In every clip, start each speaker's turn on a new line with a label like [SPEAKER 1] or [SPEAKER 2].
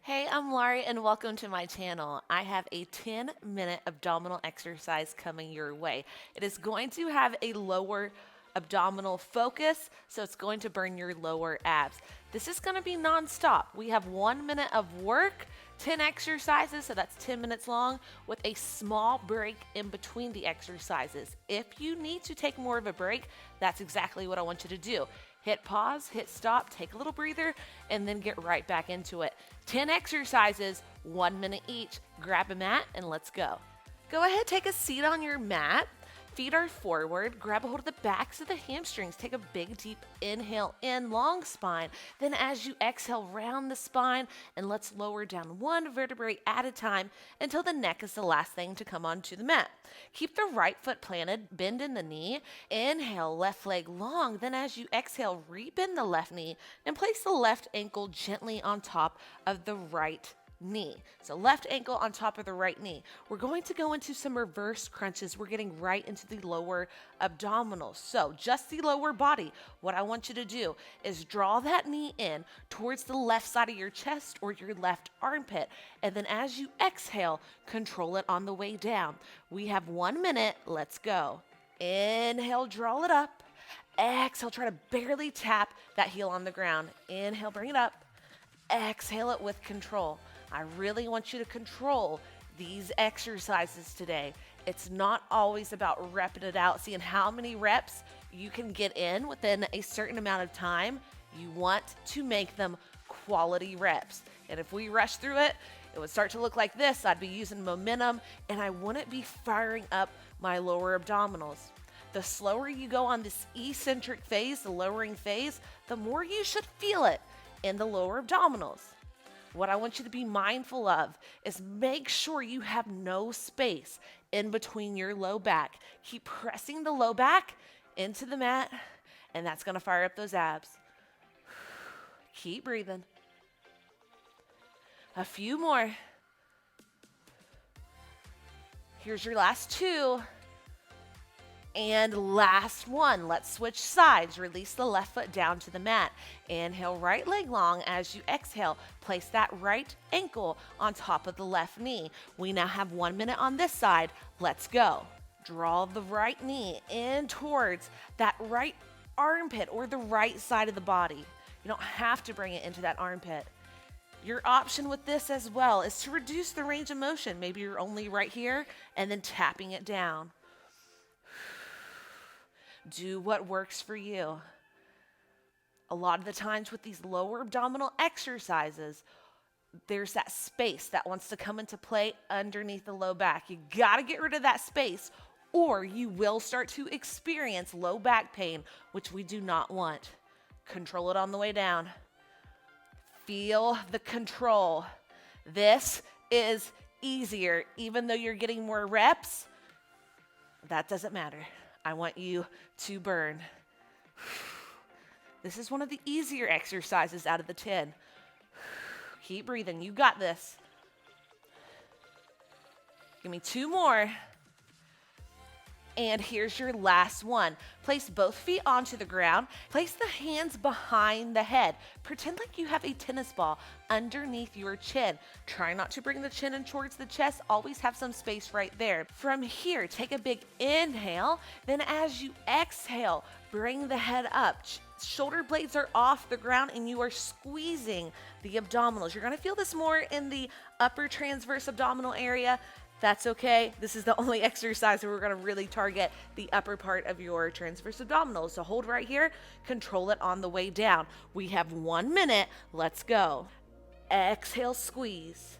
[SPEAKER 1] Hey, I'm Larie and welcome to my channel. I have a 10-minute abdominal exercise coming your way. It is going to have a lower abdominal focus, so it's going to burn your lower abs. This is going to be non-stop. We have 1 minute of work, 10 exercises, so that's 10 minutes long, with a small break in between the exercises. If you need to take more of a break, that's exactly what I want you to do. Hit pause, hit stop, take a little breather, and then get right back into it. 10 exercises, 1 minute each. Grab a mat and let's go. Go ahead, take a seat on your mat. Feet are forward. Grab a hold of the backs of the hamstrings. Take a big, deep inhale in, long spine. Then as you exhale, round the spine, and let's lower down one vertebrae at a time until the neck is the last thing to come onto the mat. Keep the right foot planted, bend in the knee. Inhale, left leg long. Then as you exhale, rebend the left knee and place the left ankle gently on top of the right knee. So left ankle on top of the right knee. We're going to go into some reverse crunches. We're getting right into the lower abdominals. So just the lower body. What I want you to do is draw that knee in towards the left side of your chest or your left armpit. And then as you exhale, control it on the way down. We have 1 minute. Let's go. Inhale, draw it up. Exhale, try to barely tap that heel on the ground. Inhale, bring it up. Exhale it with control. I really want you to control these exercises today. It's not always about repping it out, seeing how many reps you can get in within a certain amount of time. You want to make them quality reps. And if we rush through it, it would start to look like this. I'd be using momentum and I wouldn't be firing up my lower abdominals. The slower you go on this eccentric phase, the lowering phase, the more you should feel it in the lower abdominals. What I want you to be mindful of is make sure you have no space in between your low back. Keep pressing the low back into the mat, and that's going to fire up those abs. Keep breathing. A few more. Here's your last two. And last one, let's switch sides. Release the left foot down to the mat. Inhale, right leg long. As you exhale, place that right ankle on top of the left knee. We now have 1 minute on this side. Let's go. Draw the right knee in towards that right armpit or the right side of the body. You don't have to bring it into that armpit. Your option with this as well is to reduce the range of motion. Maybe you're only right here and then tapping it down. Do what works for you. A lot of the times with these lower abdominal exercises, there's that space that wants to come into play underneath the low back. You got to get rid of that space or you will start to experience low back pain, which we do not want. Control it on the way down. Feel the control. This is easier. Even though you're getting more reps, that doesn't matter. I want you to burn. This is one of the easier exercises out of the 10. Keep breathing. You got this. Give me 2 more. And here's your last one. Place both feet onto the ground. Place the hands behind the head. Pretend like you have a tennis ball underneath your chin. Try not to bring the chin in towards the chest. Always have some space right there. From here, take a big inhale. Then as you exhale, bring the head up. Shoulder blades are off the ground and you are squeezing the abdominals. You're gonna feel this more in the upper transverse abdominal area. That's okay. This is the only exercise where we're going to really target the upper part of your transverse abdominals. So hold right here, control it on the way down. We have 1 minute. Let's go. Exhale, squeeze.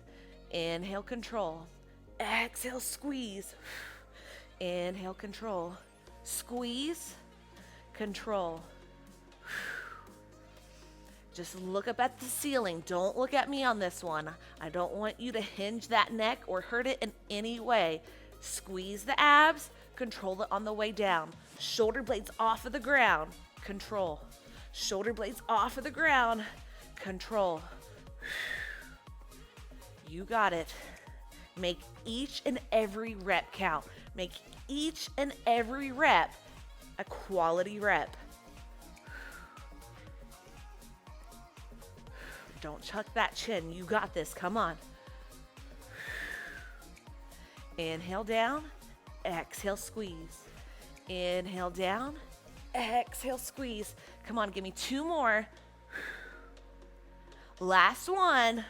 [SPEAKER 1] Inhale, control. Exhale, squeeze. Inhale, control. Squeeze, control. Just look up at the ceiling. Don't look at me on this one. I don't want you to hinge that neck or hurt it in any way. Squeeze the abs, control it on the way down. Shoulder blades off of the ground, control. Shoulder blades off of the ground, control. You got it. Make each and every rep count. Make each and every rep a quality rep. Don't chuck that chin. You got this. Come on. Inhale down, exhale, squeeze. Inhale down, exhale, squeeze. Come on, give me 2 more. Last one.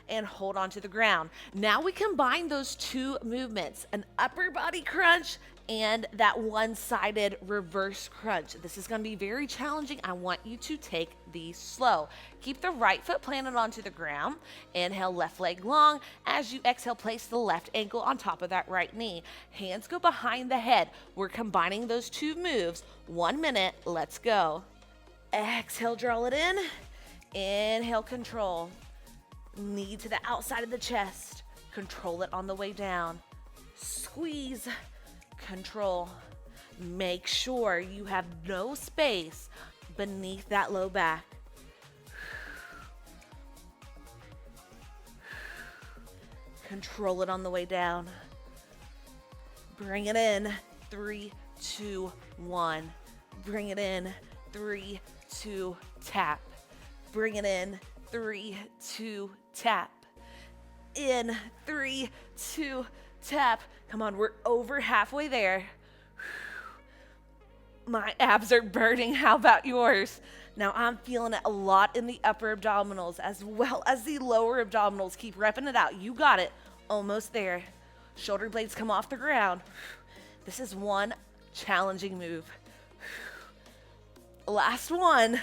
[SPEAKER 1] And hold on to the ground. Now we combine those 2 movements, an upper body crunch and that one-sided reverse crunch. This is gonna be very challenging. I want you to take these slow. Keep the right foot planted onto the ground. Inhale, left leg long. As you exhale, place the left ankle on top of that right knee. Hands go behind the head. We're combining those 2 moves. 1 minute, let's go. Exhale, draw it in. Inhale, control. Knee to the outside of the chest. Control it on the way down. Squeeze. Control. Make sure you have no space beneath that low back. Control it on the way down. Bring it in. 3, 2, 1. Bring it in. 3, 2, tap. Bring it in. 3, 2, tap. In. 3, 2, tap. Come on, we're over halfway there. My abs are burning. How about yours? Now I'm feeling it a lot in the upper abdominals as well as the lower abdominals. Keep repping it out. You got it. Almost there. Shoulder blades come off the ground. This is one challenging move. Last one.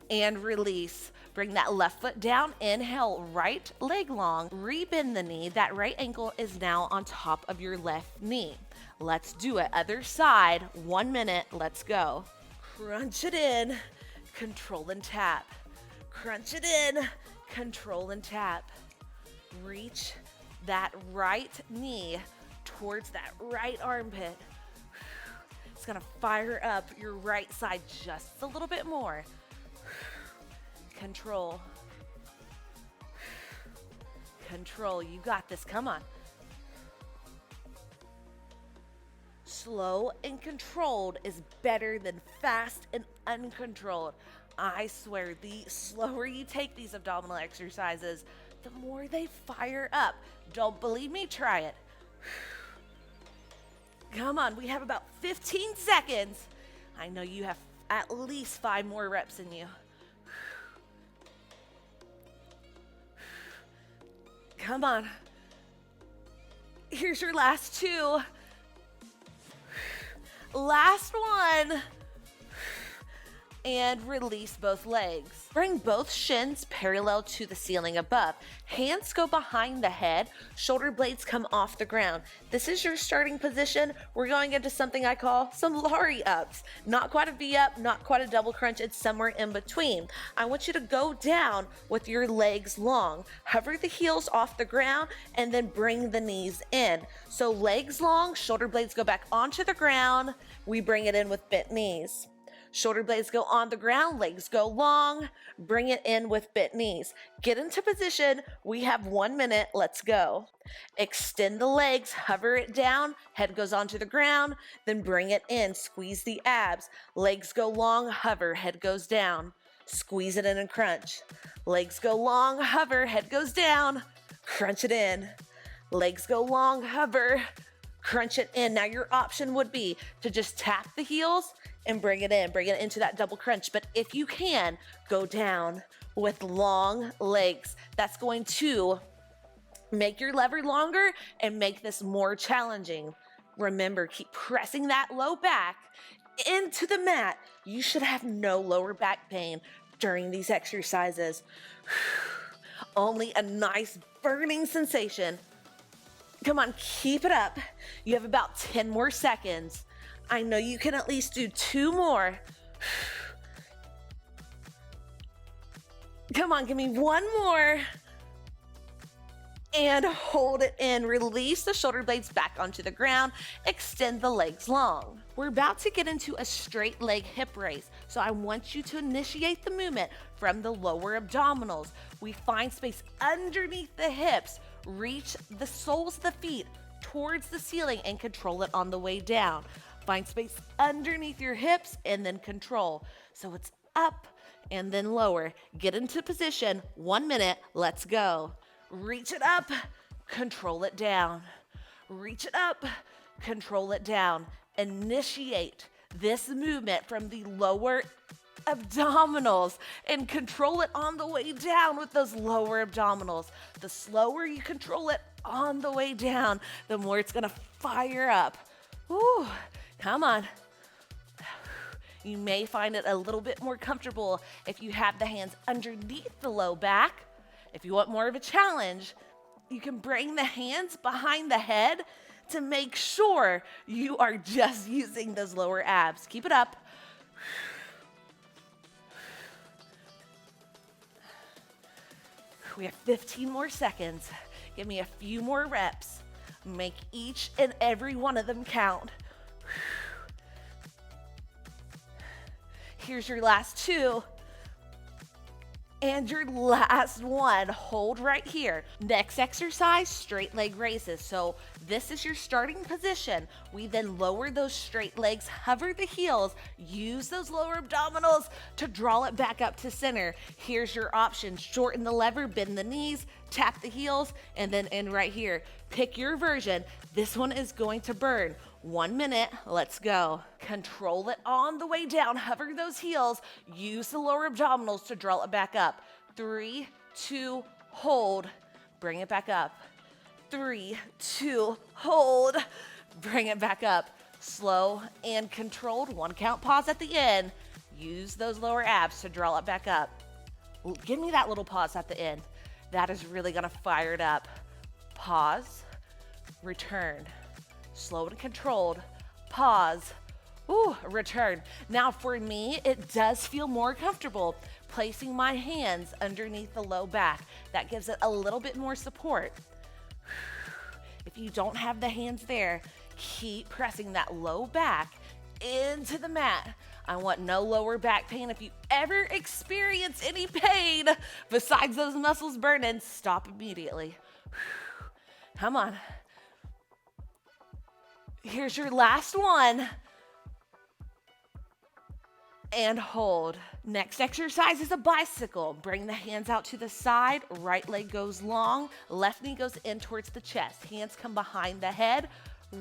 [SPEAKER 1] And release. Bring that left foot down. Inhale, right leg long. Rebend the knee. That right ankle is now on top of your left knee. Let's do it. Other side. 1 minute. Let's go. Crunch it in. Control and tap. Crunch it in. Control and tap. Reach that right knee towards that right armpit. It's gonna fire up your right side just a little bit more. Control. Control. You got this. Come on. Slow and controlled is better than fast and uncontrolled. I swear, the slower you take these abdominal exercises, the more they fire up. Don't believe me? Try it. Come on. We have about 15 seconds. I know you have at least 5 more reps in you. Come on. Here's your last 2. Last one. And release both legs. Bring both shins parallel to the ceiling above. Hands go behind the head. Shoulder blades come off the ground. This is your starting position. We're going into something I call some Larie ups. Not quite a V up, not quite a double crunch. It's somewhere in between. I want you to go down with your legs long. Hover the heels off the ground and then bring the knees in. So legs long, shoulder blades go back onto the ground. We bring it in with bent knees. Shoulder blades go on the ground, legs go long, bring it in with bent knees. Get into position. We have 1 minute. Let's go. Extend the legs, hover it down, head goes onto the ground, then bring it in. Squeeze the abs. Legs go long, hover, head goes down. Squeeze it in and crunch. Legs go long, hover, head goes down. Crunch it in. Legs go long, hover, crunch it in. Now your option would be to just tap the heels and bring it into that double crunch. But if you can, go down with long legs. That's going to make your lever longer and make this more challenging. Remember, keep pressing that low back into the mat. You should have no lower back pain during these exercises. Only a nice burning sensation. Come on, keep it up. You have about 10 more seconds. I know you can at least do 2 more. Come on, give me 1 more. And hold it in. Release the shoulder blades back onto the ground. Extend the legs long. We're about to get into a straight leg hip raise. So I want you to initiate the movement from the lower abdominals. We find space underneath the hips. Reach the soles of the feet towards the ceiling and control it on the way down. Find space underneath your hips and then control. So it's up and then lower. Get into position. 1 minute. Let's go. Reach it up, control it down. Reach it up, control it down. Initiate this movement from the lower abdominals and control it on the way down with those lower abdominals. The slower you control it on the way down, the more it's gonna fire up. Woo, come on. You may find it a little bit more comfortable if you have the hands underneath the low back. If you want more of a challenge, you can bring the hands behind the head to make sure you are just using those lower abs. Keep it up. We have 15 more seconds. Give me a few more reps. Make each and every one of them count. Here's your last two. And your last one. Hold right here. Next exercise, straight leg raises. So this is your starting position. We then lower those straight legs, hover the heels, use those lower abdominals to draw it back up to center. Here's your option. Shorten the lever, bend the knees, tap the heels, and then end right here. Pick your version. This one is going to burn. 1 minute, let's go. Control it on the way down, hover those heels, use the lower abdominals to draw it back up. 3, 2, hold, bring it back up. 3, 2, hold, bring it back up. Slow and controlled, 1 count pause at the end. Use those lower abs to draw it back up. Give me that little pause at the end. That is really gonna fire it up. Pause, return. Slow and controlled, pause, return. Now for me, it does feel more comfortable placing my hands underneath the low back. That gives it a little bit more support. If you don't have the hands there, keep pressing that low back into the mat. I want no lower back pain. If you ever experience any pain besides those muscles burning, stop immediately. Come on. Here's your last one. And hold. Next exercise is a bicycle. Bring the hands out to the side. Right leg goes long. Left knee goes in towards the chest. Hands come behind the head.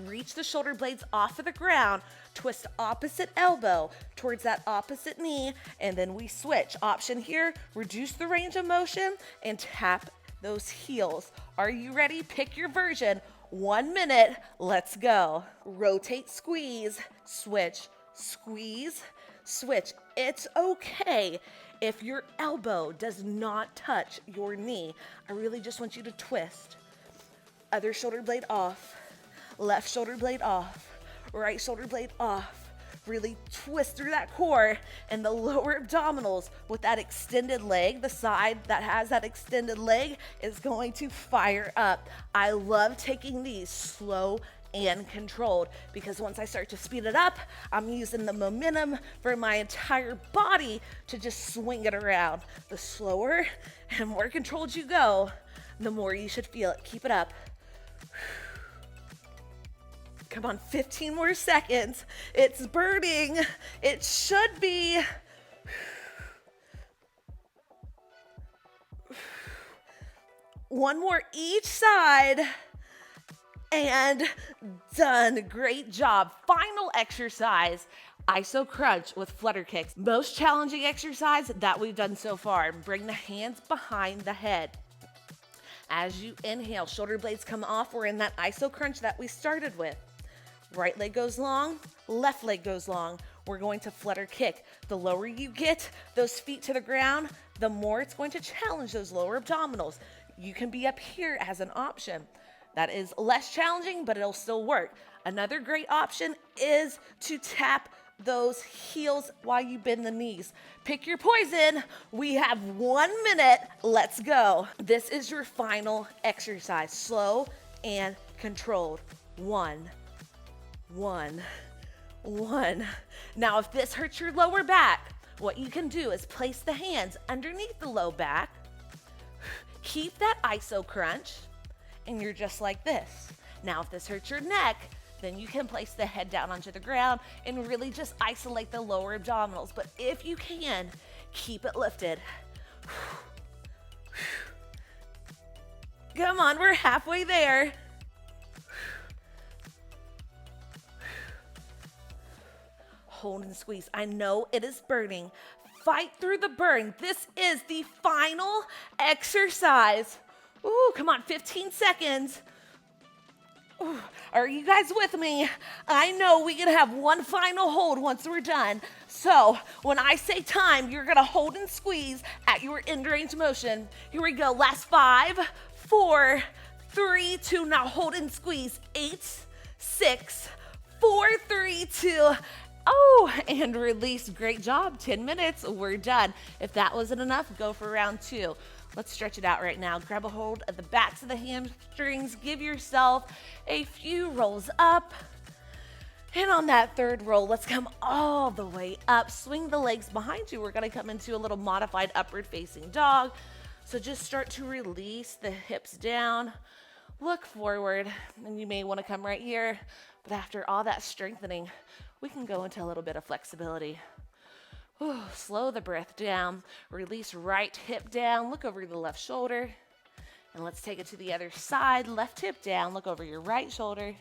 [SPEAKER 1] Reach the shoulder blades off of the ground. Twist opposite elbow towards that opposite knee. And then we switch. Option here, reduce the range of motion and tap those heels. Are you ready? Pick your version. 1 minute, let's go. Rotate, squeeze, switch, squeeze, switch. It's okay if your elbow does not touch your knee. I really just want you to twist. Other shoulder blade off, left shoulder blade off, right shoulder blade off. Really twist through that core and the lower abdominals with that extended leg. The side that has that extended leg is going to fire up. I love taking these slow and controlled because once I start to speed it up, I'm using the momentum for my entire body to just swing it around. The slower and more controlled you go, the more you should feel it. Keep it up. Come on, 15 more seconds. It's burning. It should be. One more each side. And done. Great job. Final exercise, iso crunch with flutter kicks. Most challenging exercise that we've done so far. Bring the hands behind the head. As you inhale, shoulder blades come off. We're in that iso crunch that we started with. Right leg goes long, left leg goes long. We're going to flutter kick. The lower you get those feet to the ground, the more it's going to challenge those lower abdominals. You can be up here as an option. That is less challenging, but it'll still work. Another great option is to tap those heels while you bend the knees. Pick your poison. We have 1 minute. Let's go. This is your final exercise. Slow and controlled. One. Now, if this hurts your lower back, what you can do is place the hands underneath the low back, keep that iso crunch, and you're just like this. Now, if this hurts your neck, then you can place the head down onto the ground and really just isolate the lower abdominals. But if you can, Keep it lifted. Come on, we're halfway there. Hold and squeeze. I know it is burning. Fight through the burn. This is the final exercise. Ooh, come on, 15 seconds. Ooh, are you guys with me? I know we can have one final hold once we're done. So when I say time, you're gonna hold and squeeze at your end range motion. Here we go, last 5, 4, 3, 2, now hold and squeeze. 8, 6, 4, 3, 2, oh, and release. Great job, 10 minutes, we're done. If that wasn't enough, go for round 2. Let's stretch it out right now. Grab a hold of the backs of the hamstrings. Give yourself a few rolls up. And on that third roll, let's come all the way up. Swing the legs behind you. We're gonna come into a little modified upward facing dog. So just start to release the hips down. Look forward, and you may wanna come right here. But after all that strengthening, we can go into a little bit of flexibility. Ooh, slow the breath down. Release right hip down. Look over the left shoulder. And let's take it to the other side. Left hip down. Look over your right shoulder.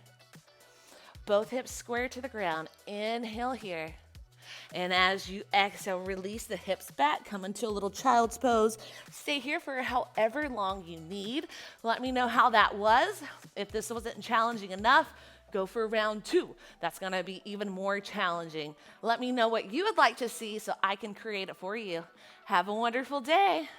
[SPEAKER 1] Both hips square to the ground. Inhale here. And as you exhale, release the hips back. Come into a little child's pose. Stay here for however long you need. Let me know how that was. If this wasn't challenging enough, go for round 2. That's gonna be even more challenging. Let me know what you would like to see so I can create it for you. Have a wonderful day.